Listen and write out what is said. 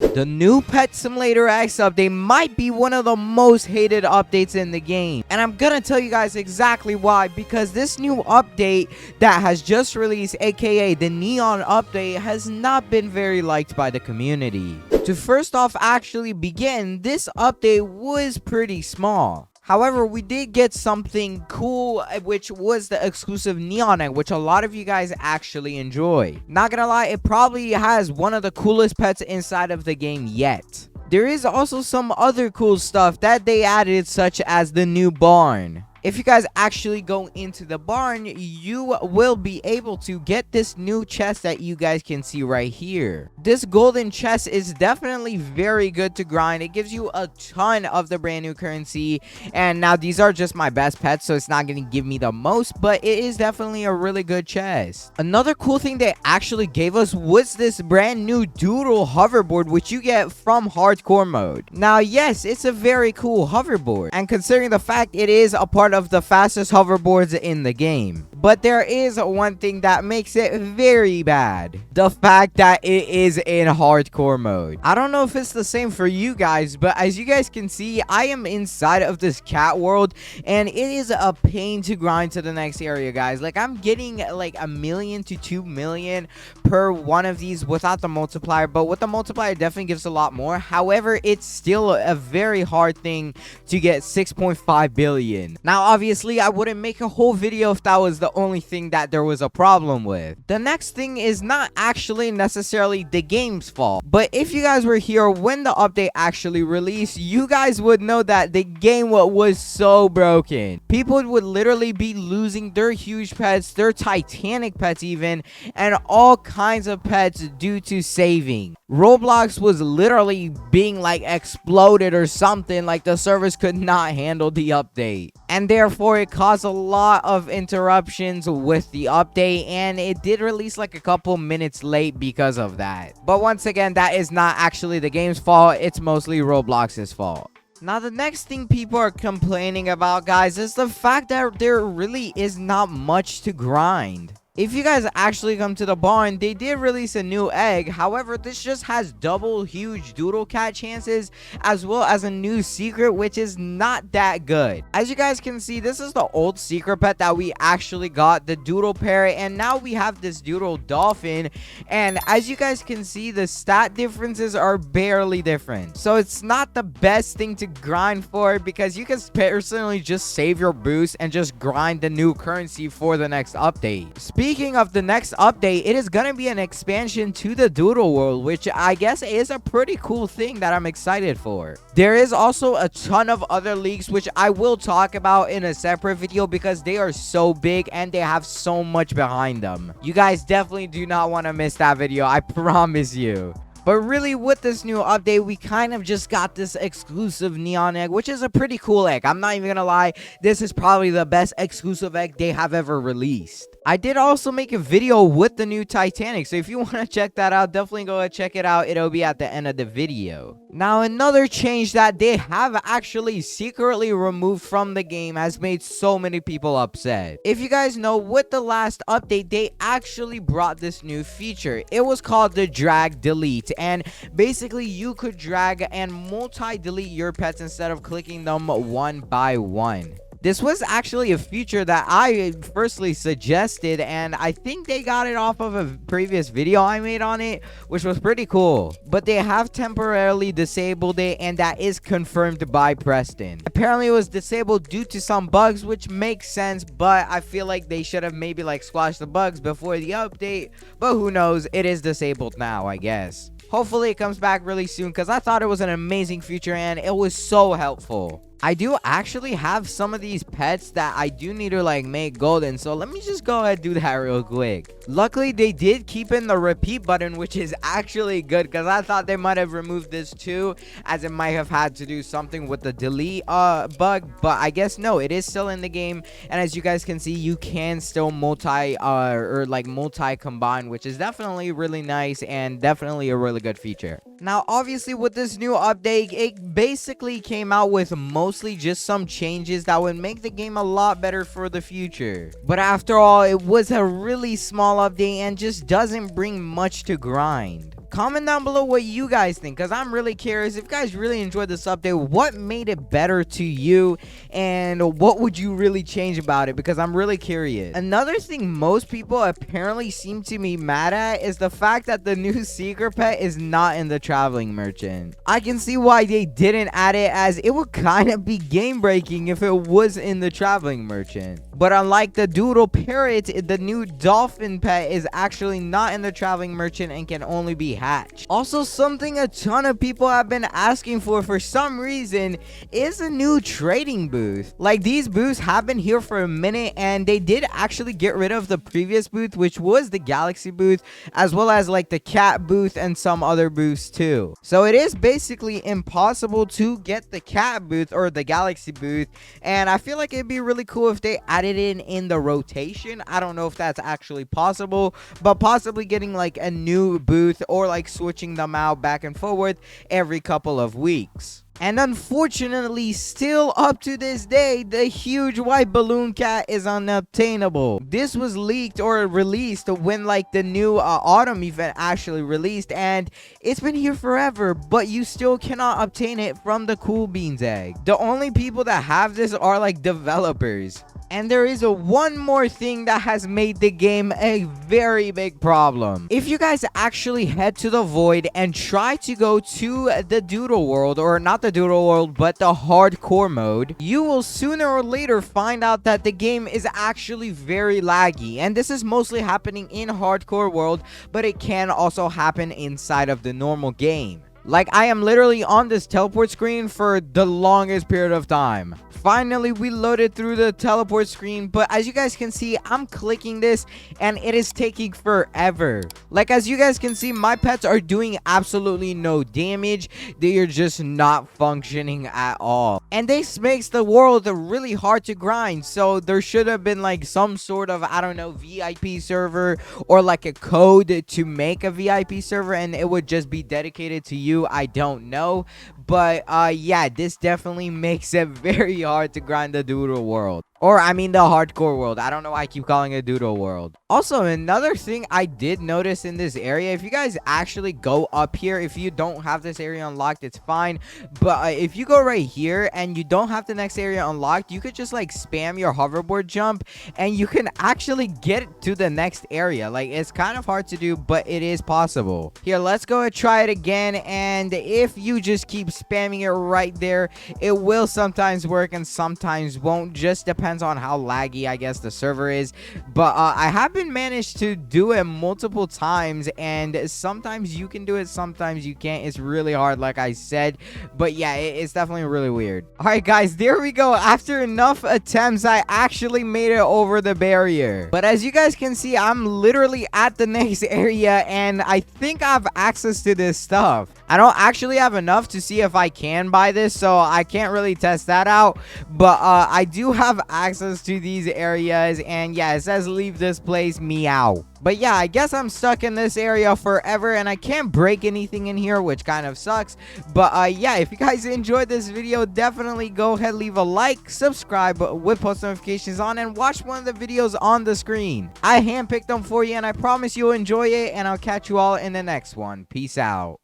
The new Pet Simulator X update might be one of the most hated updates in the game. And I'm gonna tell you guys exactly why, because this new update that has just released, aka the Neon update, has not been very liked by the community. To first off actually begin, this update was pretty small. However, we did get something cool, which was the exclusive Neon egg, which a lot of you guys actually enjoy. Not gonna lie, it probably has one of the coolest pets inside of the game yet. There is also some other cool stuff that they added, such as the new barn. If you guys actually go into the barn, you will be able to get this new chest that you guys can see right here. This golden chest is definitely very good to grind. It gives you a ton of the brand new currency. And now these are just my best pets, so it's not going to give me the most, but it is definitely a really good chest. Another cool thing they actually gave us was this brand new doodle hoverboard, which you get from hardcore mode. Now, yes, it's a very cool hoverboard. And considering the fact it is a part of the fastest hoverboards in the game. But there is one thing that makes it very bad. The fact that it is in hardcore mode. I don't know if it's the same for you guys, but as you guys can see, I am inside of this cat world, and it is a pain to grind to the next area, guys. Like, I'm getting like 1 million to 2 million per one of these without the multiplier, but with the multiplier, it definitely gives a lot more. However, it's still a very hard thing to get 6.5 billion. Now, obviously, I wouldn't make a whole video if that was the only thing that there was a problem with. The next thing is not actually necessarily the game's fault, but if you guys were here when the update actually released, you guys would know that the game was so broken. People would literally be losing their huge pets, their titanic pets even, and all kinds of pets due to saving. Roblox was literally being like exploded or something, like the servers could not handle the update. And therefore, it caused a lot of interruptions with the update, and it did release like a couple minutes late because of that. But once again, that is not actually the game's fault. It's mostly Roblox's fault. Now, the next thing people are complaining about, guys, is the fact that there really is not much to grind. If you guys actually come to the barn, they did release a new egg. However, this just has double huge doodle cat chances, as well as a new secret, which is not that good. As you guys can see, this is the old secret pet that we actually got, the doodle parrot, and now we have this doodle dolphin. And as you guys can see, the stat differences are barely different. So it's not the best thing to grind for, because you can personally just save your boost and just grind the new currency for the next update. Speaking of the next update, it is gonna be an expansion to the Doodle World, which I guess is a pretty cool thing that I'm excited for. There is also a ton of other leaks, which I will talk about in a separate video because they are so big and they have so much behind them. You guys definitely do not want to miss that video, I promise you. But really, with this new update, we kind of just got this exclusive Neon egg, which is a pretty cool egg. I'm not even gonna lie, this is probably the best exclusive egg they have ever released. I did also make a video with the new Titanic, so if you want to check that out, definitely go and check it out. It'll be at the end of the video. Now, another change that they have actually secretly removed from the game has made so many people upset. If you guys know, with the last update, they actually brought this new feature. It was called the drag delete, and basically you could drag and multi-delete your pets instead of clicking them one by one. This was actually a feature that I firstly suggested, and I think they got it off of a previous video I made on it, which was pretty cool. But they have temporarily disabled it, and that is confirmed by Preston. Apparently, it was disabled due to some bugs, which makes sense, but I feel like they should have maybe like squashed the bugs before the update. But who knows? It is disabled now, I guess. Hopefully, it comes back really soon, because I thought it was an amazing feature, and it was so helpful. I do actually have some of these pets that I do need to like make golden, so let me just go ahead and do that real quick. Luckily, they did keep in the repeat button, which is actually good, because I thought they might have removed this too, as it might have had to do something with the delete bug, but I guess no, it is still in the game. And as you guys can see, you can still multi combine, which is definitely really nice and definitely a really good feature. Now, obviously, with this new update, it basically came out with mostly just some changes that would make the game a lot better for the future. But after all, it was a really small update and just doesn't bring much to grind. Comment down below what you guys think, because I'm really curious. If you guys really enjoyed this update, what made it better to you, and what would you really change about it? Because I'm really curious. Another thing most people apparently seem to be mad at is the fact that the new secret pet is not in the traveling merchant. I can see why they didn't add it, as it would kind of be game breaking if it was in the traveling merchant. But unlike the doodle parrot, the new dolphin pet is actually not in the traveling merchant and can only be hatched. Also, something a ton of people have been asking for some reason is a new trading booth. Like, these booths have been here for a minute, and they did actually get rid of the previous booth, which was the galaxy booth, as well as like the cat booth and some other booths too. So it is basically impossible to get the cat booth or the galaxy booth, and I feel like it'd be really cool if they added in the rotation. I don't know if that's actually possible, but possibly getting like a new booth or like switching them out back and forward every couple of weeks. And unfortunately, still up to this day, the huge white balloon cat is unobtainable. This was leaked or released when like the new autumn event actually released, and it's been here forever, but you still cannot obtain it from the Cool Beans egg. The only people that have this are like developers. And there is one more thing that has made the game a very big problem. If you guys actually head to the void and try to go to the doodle world, or not the doodle world, but the hardcore mode, you will sooner or later find out that the game is actually very laggy. And this is mostly happening in hardcore world, but it can also happen inside of the normal game. Like, I am literally on this teleport screen for the longest period of time. Finally, we loaded through the teleport screen, but as you guys can see, I'm clicking this and it is taking forever. Like, as you guys can see, my pets are doing absolutely no damage. They are just not functioning at all. And this makes the world really hard to grind. So there should have been like some sort of, I don't know, VIP server or like a code to make a VIP server, and it would just be dedicated to you. I don't know, but yeah, this definitely makes it very hard to grind the doodle world. Or, I mean, the hardcore world. I don't know why I keep calling it doodle world. Also, another thing I did notice in this area, if you guys actually go up here, if you don't have this area unlocked, it's fine. But if you go right here and you don't have the next area unlocked, you could just like spam your hoverboard jump and you can actually get to the next area. Like, it's kind of hard to do, but it is possible. Here, let's go and try it again. And if you just keep spamming it right there, it will sometimes work and sometimes won't. Just depends on how laggy, I guess, the server is. But I haven't managed to do it multiple times, and sometimes you can do it, sometimes you can't. It's really hard, like I said. But yeah, it's definitely really weird. All right, guys, there we go. After enough attempts, I actually made it over the barrier. But as you guys can see, I'm literally at the next area, and I think I have access to this stuff. I don't actually have enough to see if I can buy this, so I can't really test that out. But I do have access to these areas, and yeah, it says leave this place, meow. But yeah, I guess I'm stuck in this area forever, and I can't break anything in here, which kind of sucks. But yeah, if you guys enjoyed this video, definitely go ahead, leave a like, subscribe with post notifications on, and watch one of the videos on the screen. I handpicked them for you, and I promise you'll enjoy it, and I'll catch you all in the next one. Peace out.